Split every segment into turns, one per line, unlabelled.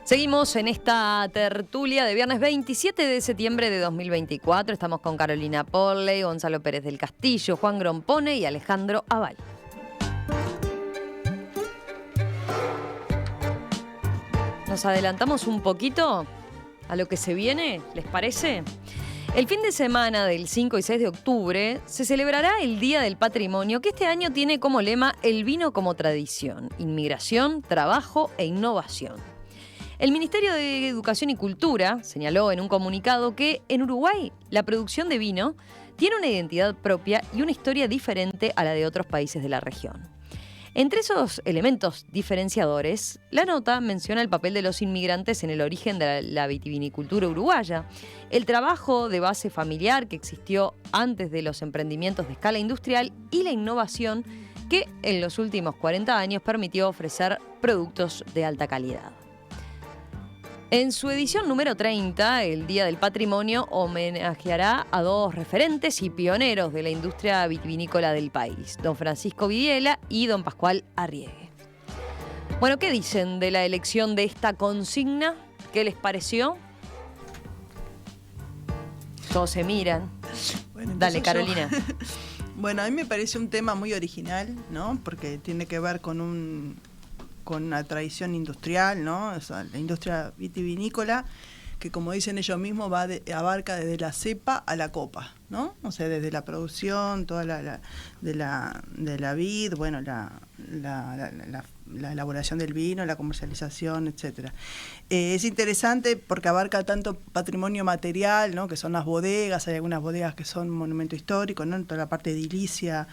Seguimos en esta tertulia de viernes 27 de septiembre de 2024. Estamos con Carolina Polley, Gonzalo Pérez del Castillo, Juan Grompone y Alejandro Aval. ¿Nos adelantamos un poquito a lo que se viene? ¿Les parece? El fin de semana del 5 y 6 de octubre se celebrará el Día del Patrimonio, que este año tiene como lema el vino como tradición, inmigración, trabajo e innovación. El Ministerio de Educación y Cultura señaló en un comunicado que en Uruguay la producción de vino tiene una identidad propia y una historia diferente a la de otros países de la región. Entre esos elementos diferenciadores, la nota menciona el papel de los inmigrantes en el origen de la vitivinicultura uruguaya, el trabajo de base familiar que existió antes de los emprendimientos de escala industrial y la innovación que en los últimos 40 años permitió ofrecer productos de alta calidad. En su edición número 30, el Día del Patrimonio homenajeará a dos referentes y pioneros de la industria vitivinícola del país, don Francisco Vidiela y don Pascual Arriegue. Bueno, ¿qué dicen de la elección de esta consigna? ¿Qué les pareció? Todos se miran.
Bueno,
dale, Carolina.
Bueno, a mí me parece un tema muy original, ¿no? Porque tiene que ver con una tradición industrial, ¿no? O sea, la industria vitivinícola, que como dicen ellos mismos, abarca desde la cepa a la copa, ¿no? O sea, desde la producción, toda de la vid, bueno, la elaboración del vino, la comercialización, etcétera. Es interesante porque abarca tanto patrimonio material, ¿no? Que son las bodegas, hay algunas bodegas que son monumento histórico, ¿no? Toda la parte edilicia,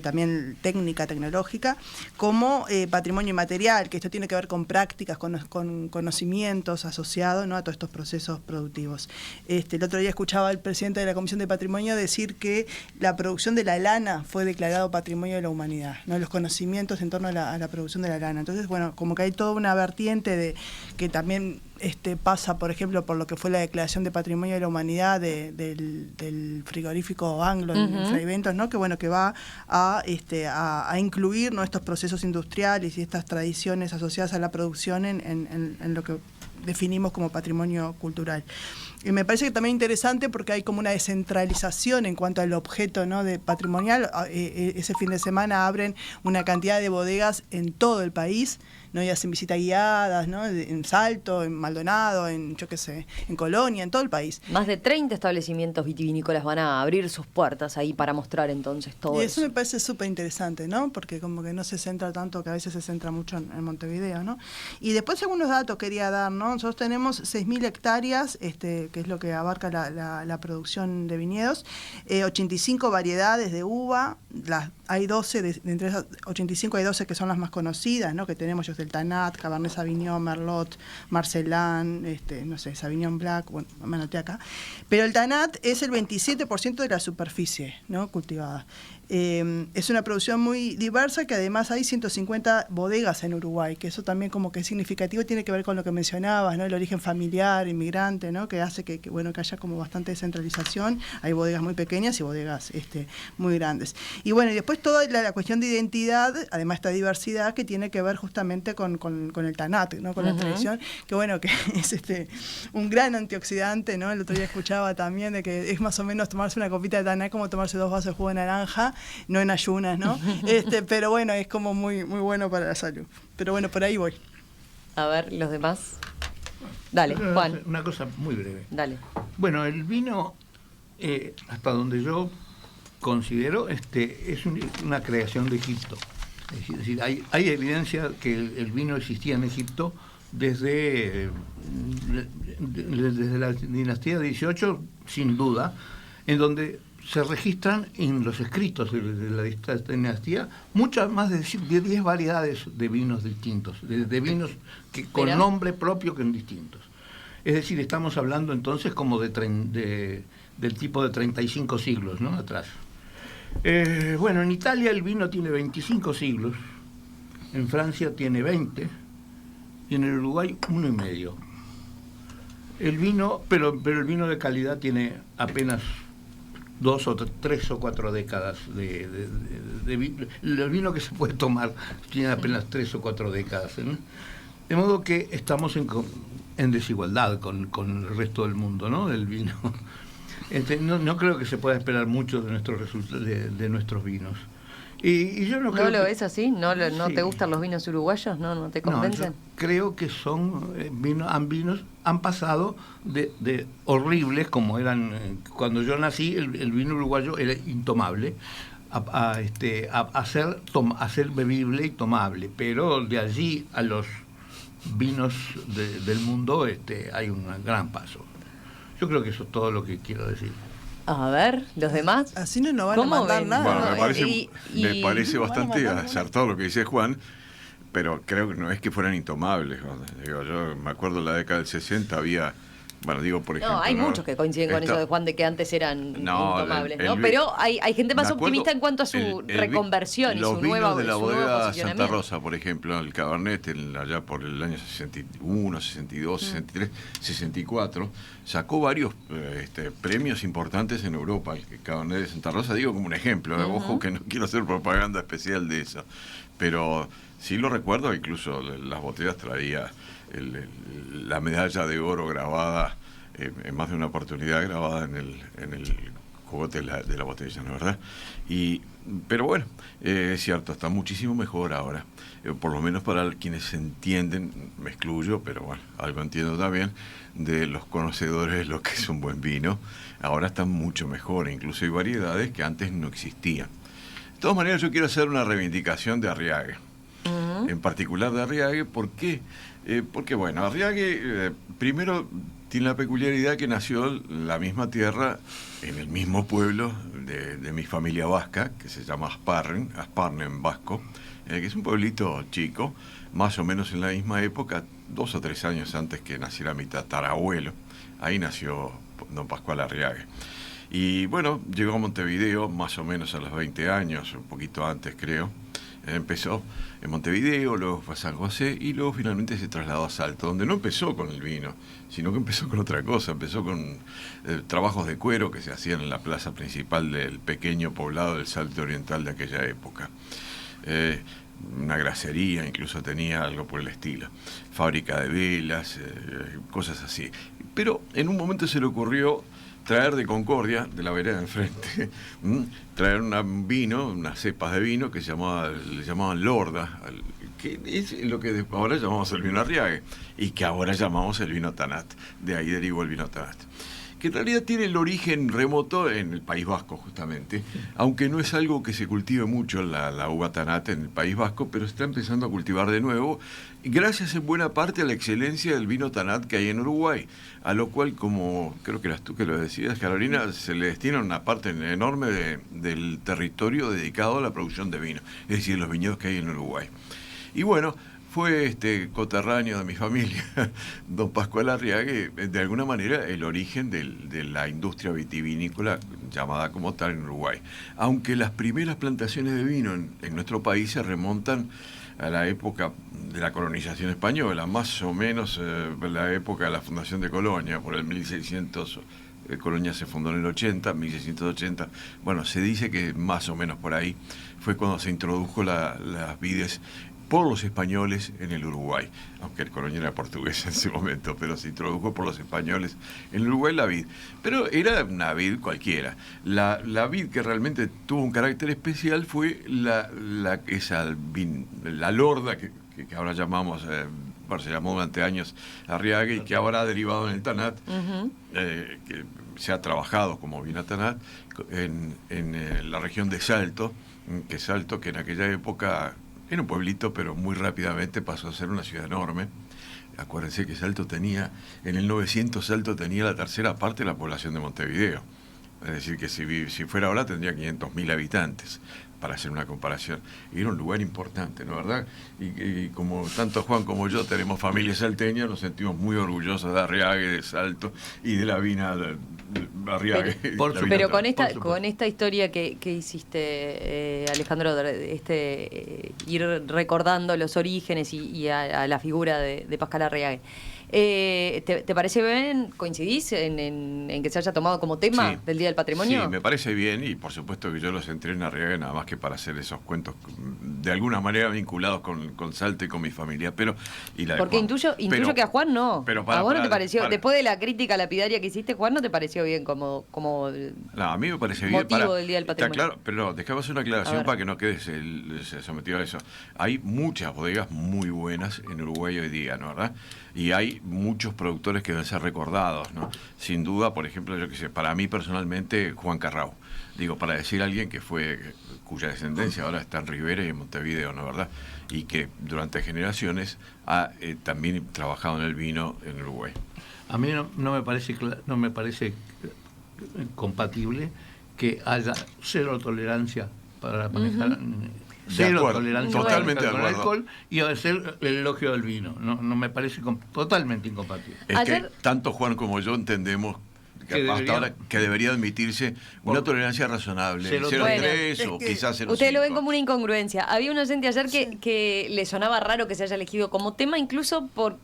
también técnica, tecnológica, como patrimonio inmaterial, que esto tiene que ver con prácticas, con conocimientos asociados, ¿no? A todos estos procesos productivos. El otro día escuchaba al presidente de la Comisión de Patrimonio decir que la producción de la lana fue declarado Patrimonio de la Humanidad, ¿no? Los conocimientos en torno a la producción de la lana. Entonces, bueno, como que hay toda una vertiente de que también pasa, por ejemplo, por lo que fue la declaración de Patrimonio de la Humanidad del frigorífico Anglo en Fray Bentos, ¿no? Que bueno, que va a incluir, ¿no? Estos procesos industriales y estas tradiciones asociadas a la producción en lo que definimos como patrimonio cultural. Y me parece que también interesante porque hay como una descentralización en cuanto al objeto, ¿no? De patrimonial. Ese fin de semana abren una cantidad de bodegas en todo el país, ¿no? Y hacen visitas guiadas, ¿no? En Salto, en Maldonado, en Colonia, en todo el país.
Más de 30 establecimientos vitivinícolas van a abrir sus puertas ahí para mostrar entonces todo eso.
Y eso me parece súper interesante, ¿no? Porque como que no se centra tanto, que a veces se centra mucho en Montevideo, ¿no? Y después algunos datos quería dar, ¿no? Nosotros tenemos 6.000 hectáreas, que es lo que abarca la producción de viñedos, 85 variedades de uva, hay 12, entre esas 85 hay 12 que son las más conocidas, ¿no? Que tenemos el Tanat, Cabernet Sauvignon, Merlot, Marcelán, no sé, Sauvignon Black, bueno, me anoté acá. Pero el Tanat es el 27% de la superficie, ¿no? Cultivada. Es una producción muy diversa, que además hay 150 bodegas en Uruguay, que eso también como que es significativo, tiene que ver con lo que mencionabas, ¿no? El origen familiar, inmigrante, ¿no? Que hace que haya como bastante descentralización. Hay bodegas muy pequeñas y bodegas muy grandes. Y bueno, y después toda la cuestión de identidad, además esta diversidad que tiene que ver justamente con el Tanat, ¿no? Con la tradición, que bueno, que es un gran antioxidante, ¿no? El otro día escuchaba también de que es más o menos tomarse una copita de Tanat como tomarse 2 vasos de jugo de naranja, no en ayunas, ¿no? Pero bueno, es como muy, muy bueno para la salud. Pero bueno, por ahí voy.
A ver, los demás. Dale, Juan.
Una cosa muy breve.
Dale.
Bueno, el vino, hasta donde yo considero, es una creación de Egipto. Es decir, hay evidencia que el vino existía en Egipto desde la dinastía de 18, sin duda, en donde se registran en los escritos de la dinastía muchas más de 10 variedades de vinos distintos, de vinos con nombre propio que en distintos. Es decir, estamos hablando entonces como del tipo de 35 siglos, ¿no? Atrás. Bueno, en Italia el vino tiene 25 siglos, en Francia tiene 20 y en el Uruguay 1,5. El vino, pero el vino de calidad tiene apenas 2 o 3 o 4 décadas el vino que se puede tomar tiene apenas 3 o 4 décadas, ¿no? De modo que estamos en desigualdad con el resto del mundo, ¿no? Del vino. No creo que se pueda esperar mucho de nuestros de nuestros vinos. Y yo no creo
¿No lo ves así? ¿No
Sí.
te gustan los vinos uruguayos? ¿No te convencen?
No, yo creo que son vinos han pasado de horribles, como eran cuando yo nací. El vino uruguayo era intomable, a ser bebible y tomable, pero de allí a los vinos del mundo hay un gran paso. Yo creo que eso es todo lo que quiero decir.
A ver, ¿los demás?
Así no nos van a
¿Cómo
mandar
ven?
nada.
Bueno,
No,
me parece,
y-
me parece
no,
bastante
vamos,
acertado lo que dice Juan, pero creo que no es que fueran intomables. ¿No? Digo, yo me acuerdo en la década del 60 había, bueno, digo por ejemplo...
No, hay muchos que coinciden con
Esta-
eso de Juan, de que antes eran intomables, ¿no?
el-
Pero hay gente más
me acuerdo,
optimista en cuanto a su reconversión y
los
su nuevo
vinos de la bodega Santa
posicionamiento.
Rosa, por ejemplo, el Cabernet, allá por el año 61, 62, 63, 64, sacó varios premios importantes en Europa. El Cabernet de Santa Rosa, digo como un ejemplo, ojo que no quiero hacer propaganda especial de eso, pero sí lo recuerdo, incluso las botellas traía la medalla de oro grabada, en más de una oportunidad grabada en el cogote de la botella, ¿no es verdad? Pero bueno, es cierto, está muchísimo mejor ahora, por lo menos para quienes entienden, me excluyo, pero bueno, algo entiendo también, de los conocedores de lo que es un buen vino, ahora está mucho mejor, incluso hay variedades que antes no existían. De todas maneras, yo quiero hacer una reivindicación de Arriague, en particular de Arriague. ¿Por qué? Porque bueno, Arriague primero tiene la peculiaridad que nació en la misma tierra, en el mismo pueblo de mi familia vasca, que se llama Asparne en vasco, que es un pueblito chico, más o menos en la misma época, 2 o 3 años antes que naciera mi tatarabuelo. Ahí nació don Pascual Arriague. Y bueno, llegó a Montevideo más o menos a los 20 años, un poquito antes creo. Empezó en Montevideo, luego fue a San José y luego finalmente se trasladó a Salto, donde no empezó con el vino, sino que empezó con otra cosa. Empezó con trabajos de cuero que se hacían en la plaza principal del pequeño poblado del Salto Oriental de aquella época. Una grasería incluso tenía, algo por el estilo, fábrica de velas, cosas así. Pero en un momento se le ocurrió traer de Concordia, de la vereda de enfrente, traer un vino, unas cepas de vino que le llamaban Lorda, que es lo que ahora llamamos el vino Arriague, y que ahora llamamos el vino Tanat. De ahí derivó el vino Tanat, que en realidad tiene el origen remoto en el País Vasco, justamente, aunque no es algo que se cultive mucho la uva Tanat en el País Vasco, pero está empezando a cultivar de nuevo, gracias en buena parte a la excelencia del vino Tanat que hay en Uruguay, a lo cual, como creo que eras tú que lo decías, Carolina, se le destina una parte enorme del territorio dedicado a la producción de vino, es decir, los viñedos que hay en Uruguay. Y bueno, fue coterráneo de mi familia, don Pascual Arriague, de alguna manera el origen de la industria vitivinícola llamada como tal en Uruguay. Aunque las primeras plantaciones de vino en nuestro país se remontan a la época de la colonización española, más o menos la época de la fundación de Colonia, por el 1600. Colonia se fundó en el 80, 1680. Bueno, se dice que más o menos por ahí fue cuando se introdujo las vides por los españoles en el Uruguay, aunque el Colonia era portugués en ese momento, pero se introdujo por los españoles en el Uruguay la vid. Pero era una vid cualquiera. La vid que realmente tuvo un carácter especial fue la Lorda, que ahora llamamos, se llamó durante años Arriague, y que ahora ha derivado en el Tanat, que se ha trabajado como vino Tanat en la región de Salto, que en aquella época era un pueblito, pero muy rápidamente pasó a ser una ciudad enorme. Acuérdense que Salto tenía, en el 900 Salto tenía la tercera parte de la población de Montevideo. Es decir, que si fuera ahora tendría 500.000 habitantes, para hacer una comparación. Y era un lugar importante, ¿no es verdad? Y como tanto Juan como yo tenemos familia salteña, nos sentimos muy orgullosos de Arriague, de Salto y de la vina de Arriague.
Pero con esta historia que hiciste, Alejandro, ir recordando los orígenes y a la figura de Pascual Arriague, ¿Te parece bien? ¿Coincidís en que se haya tomado como tema
Sí.
del Día del Patrimonio?
Sí, me parece bien, y por supuesto que yo los entré en Arriaga nada más que para hacer esos cuentos de alguna manera vinculados con Salta y con mi familia, pero y la de
Porque
Juan.
intuyo que a Juan no.
Pero
¿A vos no te pareció?
para.
Después de la crítica lapidaria que hiciste, Juan, ¿no te pareció bien como
No, a mí me parece bien.
motivo del Día del
Está
Patrimonio?
claro, pero no, dejamos una
A
aclaración
ver.
para que no quedes sometido a eso. Hay muchas bodegas muy buenas en Uruguay hoy día, ¿no? ¿Verdad? Y hay muchos productores que deben ser recordados, ¿no? Sin duda, por ejemplo, yo que sé, para mí personalmente, Juan Carrao. Digo, para decir a alguien cuya descendencia ahora está en Rivera y en Montevideo, ¿no? ¿Verdad? Y que durante generaciones ha también trabajado en el vino en Uruguay.
A mí no me parece compatible que haya cero tolerancia para manejar cero
acuerdo,
tolerancia
totalmente
para
de
con el
acuerdo.
alcohol y hacer el elogio del vino. No me parece totalmente incompatible.
Es
Ayer-
que tanto Juan como yo entendemos que
Que
hasta
debería-
ahora que debería admitirse una tolerancia razonable, 0,3
Bueno,
o
es que
quizás 0,5.
Ustedes lo ven como una incongruencia. Había un oyente ayer que le sonaba raro que se haya elegido como tema, incluso por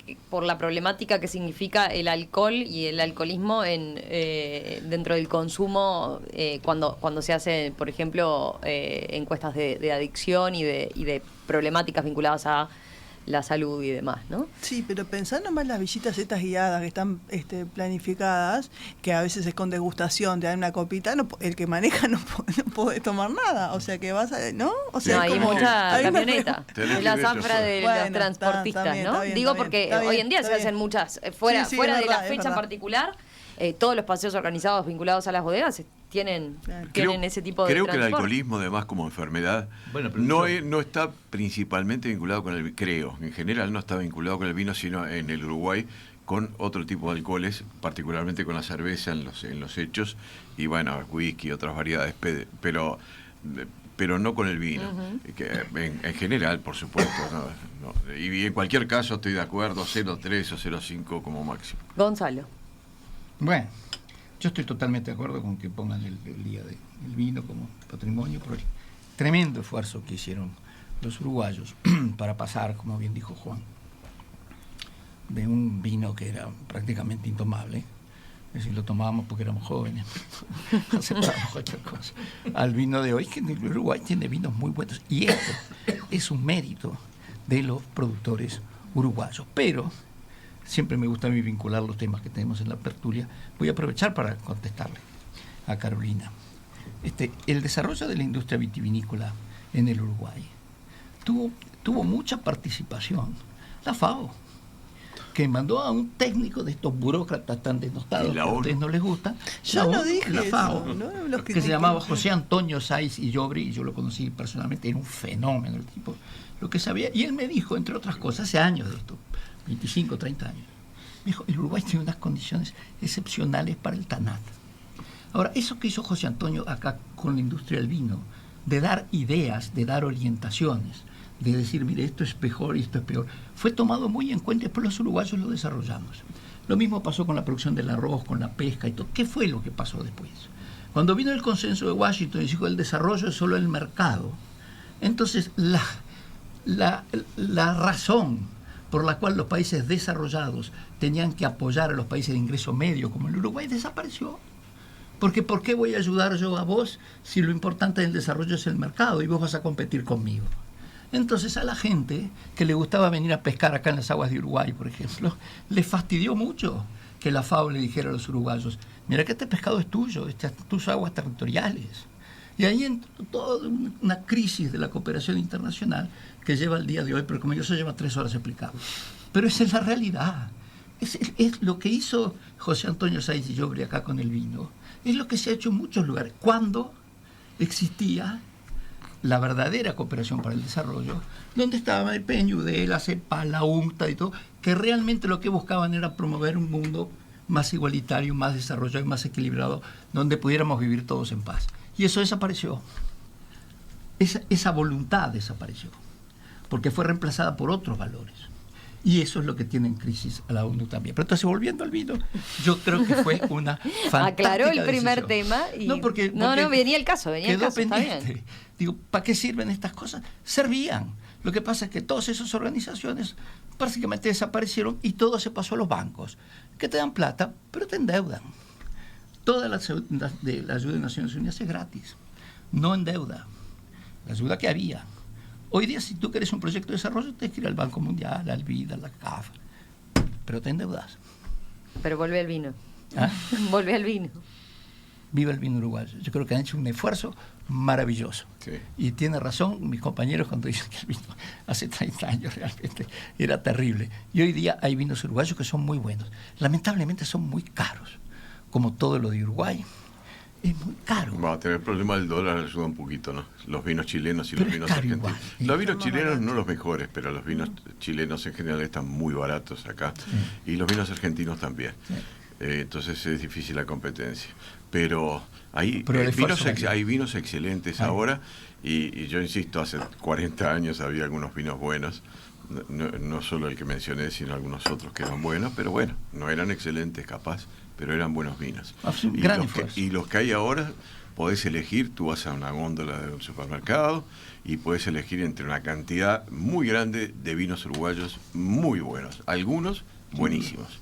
la problemática que significa el alcohol y el alcoholismo dentro del consumo cuando se hacen, por ejemplo, encuestas de adicción y de problemáticas vinculadas a la salud y demás, ¿no?
Sí, pero pensá nomás las visitas estas guiadas que están planificadas, que a veces es con degustación, te dan una copita, el que maneja no puede tomar nada, o sea que vas a, ¿no? O sea,
No, hay
como-
mucha
hay una-
camioneta.
Tenés
Es la
que ver
zafra
eso.
de
Bueno,
los transportistas,
está bien,
¿no?
está bien,
Digo
está
porque
bien, está
hoy
bien,
en día se
está
hacen
bien.
muchas, fuera
Sí,
fuera
es
de la
verdad, es
fecha en
verdad.
particular, todos los paseos organizados vinculados a las bodegas tienen ese tipo de
Creo que el
transporte.
alcoholismo, además, como enfermedad,
Bueno, pero
no está principalmente vinculado con el creo. En general no está vinculado con el vino, sino en el Uruguay con otro tipo de alcoholes, particularmente con la cerveza en los hechos, y bueno, whisky y otras variedades, pero no con el vino. Que en general, por supuesto. No. Y en cualquier caso estoy de acuerdo, 0,3 o 0,5 como máximo.
Gonzalo.
Bueno, yo estoy totalmente de acuerdo con que pongan el Día del Vino como patrimonio por el tremendo esfuerzo que hicieron los uruguayos para pasar, como bien dijo Juan, de un vino que era prácticamente intomable, es decir, lo tomábamos porque éramos jóvenes, aceptábamos cualquier cosa, al vino de hoy, que en el Uruguay tiene vinos muy buenos. Y esto es un mérito de los productores uruguayos. Pero siempre me gusta a mí vincular los temas que tenemos en la tertulia. Voy a aprovechar para contestarle a Carolina. El desarrollo de la industria vitivinícola en el Uruguay tuvo mucha participación la FAO, que mandó a un técnico de estos burócratas tan denostados
Y la
que a
ONU.
ustedes no les gusta,
Yo no dije
la
eso,
FAO,
no los
que se
critiquen.
llamaba José Antonio Saiz y Llobri, y yo lo conocí personalmente, era un fenómeno el tipo, lo que sabía, y él me dijo, entre otras cosas, hace años de esto, 25, 30 años, me dijo, el Uruguay tiene unas condiciones excepcionales para el TANAT. Ahora, eso que hizo José Antonio acá con la industria del vino, de dar ideas, de dar orientaciones, de decir, mire, esto es mejor y esto es peor, fue tomado muy en cuenta y después los uruguayos lo desarrollamos. Lo mismo pasó con la producción del arroz, con la pesca y todo. ¿Qué fue lo que pasó después? Cuando vino el consenso de Washington y dijo el desarrollo es solo el mercado, entonces la razón por la cual los países desarrollados tenían que apoyar a los países de ingreso medio, como el Uruguay, desapareció. Porque ¿por qué voy a ayudar yo a vos si lo importante del desarrollo es el mercado y vos vas a competir conmigo? Entonces a la gente que le gustaba venir a pescar acá en las aguas de Uruguay, por ejemplo, le fastidió mucho que la FAO le dijera a los uruguayos, mira que este pescado es tuyo, estas son tus aguas territoriales. Y ahí entró toda una crisis de la cooperación internacional que lleva al día de hoy, pero como yo se lleva 3 horas explicarlo. Pero esa es la realidad. Es lo que hizo José Antonio Saiz y Llobri acá con el vino. Es lo que se ha hecho en muchos lugares. Cuando existía la verdadera cooperación para el desarrollo, donde estaba el Peñudel, la CEPA, la UNCTAD y todo, que realmente lo que buscaban era promover un mundo más igualitario, más desarrollado y más equilibrado, donde pudiéramos vivir todos en paz. Y eso desapareció. Esa voluntad desapareció, porque fue reemplazada por otros valores. Y eso es lo que tiene en crisis a la ONU también. Pero entonces, volviendo al vino, yo creo que fue una fantástica
Aclaró el primer
decisión.
tema y
No, porque
venía el caso,
quedó
está
pendiente.
bien.
Digo, ¿para qué sirven estas cosas? Servían. Lo que pasa es que todas esas organizaciones prácticamente desaparecieron y todo se pasó a los bancos, que te dan plata, pero te endeudan. Toda la ayuda de Naciones Unidas es gratis, no endeuda. La ayuda que había. Hoy día, si tú quieres un proyecto de desarrollo, tienes que ir al Banco Mundial, al BID, a la CAF, pero te endeudas.
Pero volvé al vino.
¿Ah?
Volvé al vino.
Viva el vino uruguayo. Yo creo que han hecho un esfuerzo maravilloso.
Sí.
Y tiene razón mis compañeros cuando dicen que el vino hace 30 años realmente era terrible. Y hoy día hay vinos uruguayos que son muy buenos. Lamentablemente son muy caros, como todo lo de Uruguay. Es muy caro.
Va a tener el problema del dólar, ayuda un poquito, ¿no? Los vinos chilenos y
Pero
los
es
vinos
caro
argentinos.
igual.
Los vinos chilenos no los mejores, pero los vinos chilenos en general están muy baratos acá. Y los vinos argentinos también.
Sí.
Entonces es difícil la competencia. Pero hay,
Pero el esfuerzo
hay vinos excelentes ahora. Y yo insisto, hace 40 años había algunos vinos buenos. No solo el que mencioné, sino algunos otros que eran buenos. Pero bueno, no eran excelentes capaz, pero eran buenos vinos. Y los que hay ahora, podés elegir, tú vas a una góndola de un supermercado y podés elegir entre una cantidad muy grande de vinos uruguayos muy buenos, algunos buenísimos.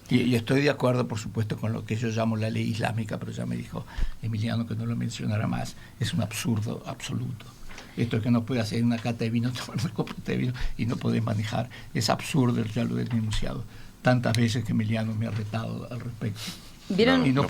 Y estoy de acuerdo, por supuesto, con lo que yo llamo la ley islámica, pero ya me dijo Emiliano que no lo mencionara más. Es un absurdo absoluto. Esto es que no puede hacer una cata de vino, tomar una copita de vino y no podés manejar. Es absurdo, ya lo he denunciado tantas veces que Emiliano me ha retado al respecto.
¿Vieron?
Nos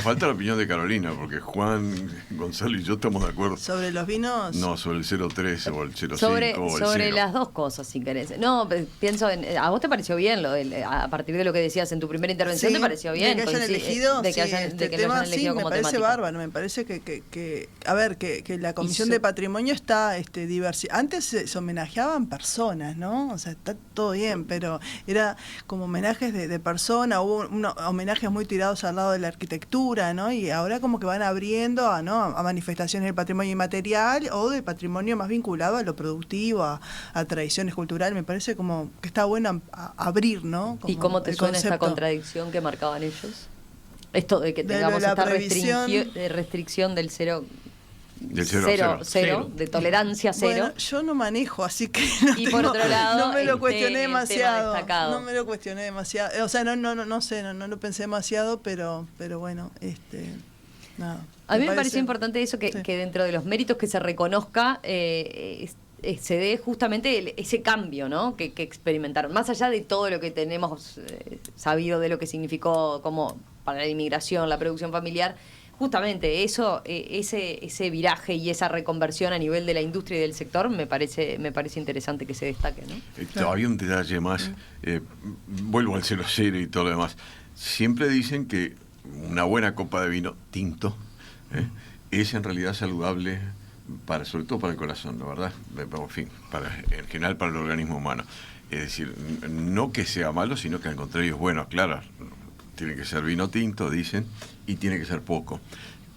falta la opinión de Carolina, porque Juan, Gonzalo y yo estamos de acuerdo.
¿Sobre los vinos?
No, sobre el 013 o el 05
sobre
o el
sobre
0.
las dos cosas, si querés. No, pienso a vos te pareció bien a partir de lo que decías en tu primera intervención, te pareció bien.
De que hayan elegido,
de que lo hayan elegido como
me parece
temática.
bárbaro. Me parece que la Comisión de Patrimonio está diversidad. Antes se homenajeaban personas, ¿no? O sea, está todo bien, pero era como homenajes de personas, hubo homenajes muy tirados al lado de la arquitectura, ¿no? Y ahora como que van abriendo a manifestaciones del patrimonio inmaterial o del patrimonio más vinculado a lo productivo, a tradiciones culturales. Me parece como que está bueno abrir, ¿no?
¿Y cómo te suena esta contradicción que marcaban ellos? Esto de que tengamos esta restricción del cero. Cero, de tolerancia cero.
Bueno, yo no manejo, así que
por otro lado,
no me lo cuestioné demasiado.
No
me lo cuestioné demasiado. O sea, no sé, no lo pensé demasiado, pero bueno, nada.
A mí me pareció importante eso, que dentro de los méritos que se reconozca, se dé justamente ese cambio, ¿no? que experimentaron. Más allá de todo lo que tenemos sabido de lo que significó como para la inmigración, la producción familiar, justamente eso, ese viraje y esa reconversión a nivel de la industria y del sector me parece interesante que se destaque, ¿no?
Todavía un detalle más, vuelvo al 00 y todo lo demás. Siempre dicen que una buena copa de vino tinto es en realidad saludable sobre todo para el corazón, ¿no? ¿Verdad? En fin, en general para el organismo humano. Es decir, no que sea malo, sino que al contrario es bueno, claro. Tiene que ser vino tinto, dicen, y tiene que ser poco.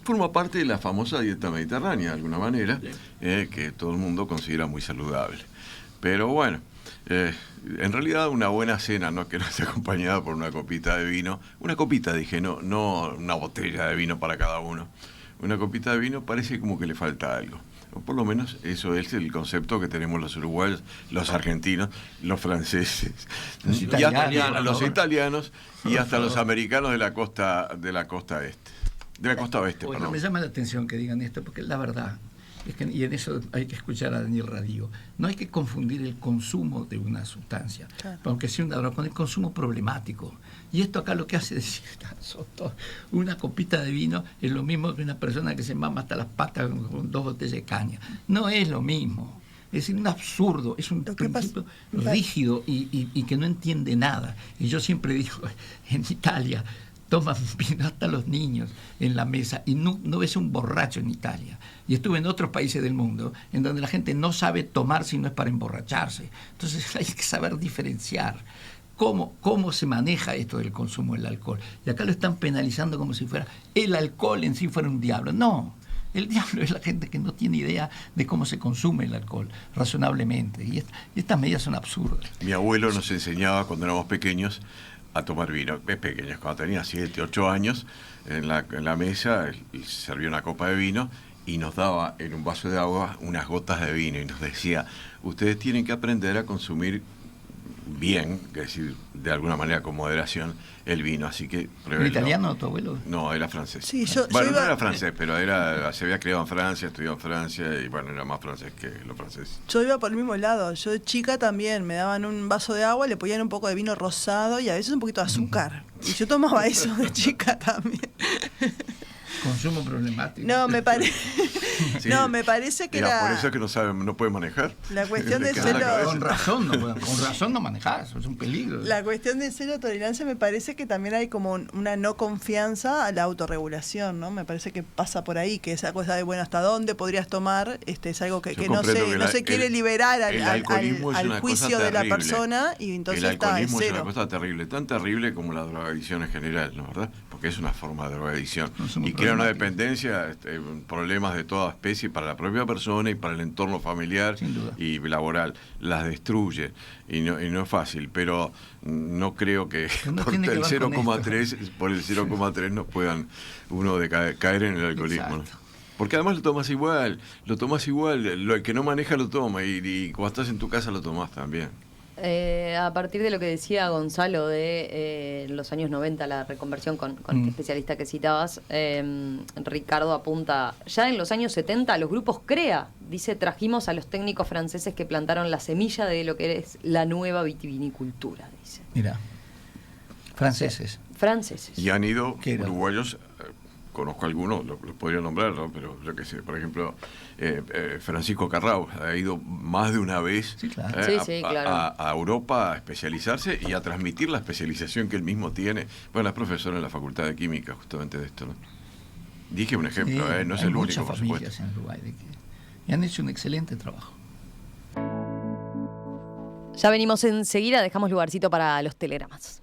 Forma parte de la famosa dieta mediterránea, de alguna manera, que todo el mundo considera muy saludable. Pero bueno, en realidad una buena cena, ¿no? Que no esté acompañada por una copita de vino, una copita dije, no una botella de vino para cada uno. Una copita de vino parece como que le falta algo. O por lo menos eso es el concepto que tenemos los uruguayos, los argentinos, los franceses, los italianos y hasta los americanos de la costa este. De la costa oeste,
bueno,
perdón.
me llama la atención que digan esto, porque la verdad es que, y en eso hay que escuchar a Daniel Radío, no hay que confundir el consumo de una sustancia, aunque sea una droga, con el consumo problemático. Y esto acá lo que hace es decir, una copita de vino es lo mismo que una persona que se mama hasta las patas con 2 botellas de caña. No es lo mismo. Es decir, un absurdo, es un principio rígido y que no entiende nada. Y yo siempre digo, en Italia toman vino hasta los niños en la mesa y no ves un borracho en Italia. Y estuve en otros países del mundo en donde la gente no sabe tomar si no es para emborracharse. Entonces hay que saber diferenciar cómo se maneja esto del consumo del alcohol. Y acá lo están penalizando como si fuera el alcohol en sí fuera un diablo. No, El diablo es la gente que no tiene idea de cómo se consume el alcohol razonablemente. Y estas medidas son absurdas.
Mi abuelo nos enseñaba cuando éramos pequeños a tomar vino. Pequeños, cuando tenía 7, 8 años, en la mesa él servía una copa de vino y nos daba en un vaso de agua unas gotas de vino y nos decía, ustedes tienen que aprender a consumir bien, es decir, de alguna manera con moderación, el vino, así que
¿Era italiano tu abuelo?
No, era francés.
Sí,
no era francés, pero se había criado en Francia, estudió en Francia y bueno, era más francés que los franceses.
Yo iba por el mismo lado. Yo de chica también me daban un vaso de agua, le ponían un poco de vino rosado y a veces un poquito de azúcar. Y yo tomaba eso de chica también.
Consumo problemático.
No, me parece.
Sí.
No, me parece que
Era por eso es que no puede manejar.
La cuestión del
Con
razón no manejás, es un peligro.
La cuestión de cero tolerancia me parece que también hay como una no confianza a la autorregulación, ¿no? Me parece que pasa por ahí, que esa cosa de, bueno, ¿hasta dónde podrías tomar? Es algo que no se quiere liberar al juicio de la persona y entonces
el
está en
alcoholismo es
cero.
una cosa terrible, tan terrible como la drogadicción en general, ¿no verdad? Porque es una forma de drogadicción y crea una dependencia, problemas de toda especie para la propia persona y para el entorno familiar y laboral. Las destruye y no es fácil, pero no creo que por el 0,3 no puedan uno caer en el alcoholismo, ¿no? Porque además lo tomas igual, el que no maneja lo toma y cuando estás en tu casa lo tomas también.
A partir de lo que decía Gonzalo de los años 90, la reconversión con este especialista que citabas, Ricardo apunta, ya en los años 70 los grupos CREA, dice, trajimos a los técnicos franceses que plantaron la semilla de lo que es la nueva vitivinicultura, dice.
Mira, franceses.
Y han ido uruguayos, conozco algunos, los podría nombrar, ¿no? Pero yo qué sé, por ejemplo, Francisco Carrao ha ido más de una vez a Europa a especializarse y a transmitir la especialización que él mismo tiene. Bueno, es profesor en la Facultad de Química justamente de esto, ¿no? Dije un ejemplo, no es el único, por supuesto.
En Uruguay y han hecho un excelente trabajo.
Ya venimos enseguida, dejamos lugarcito para los telegramas.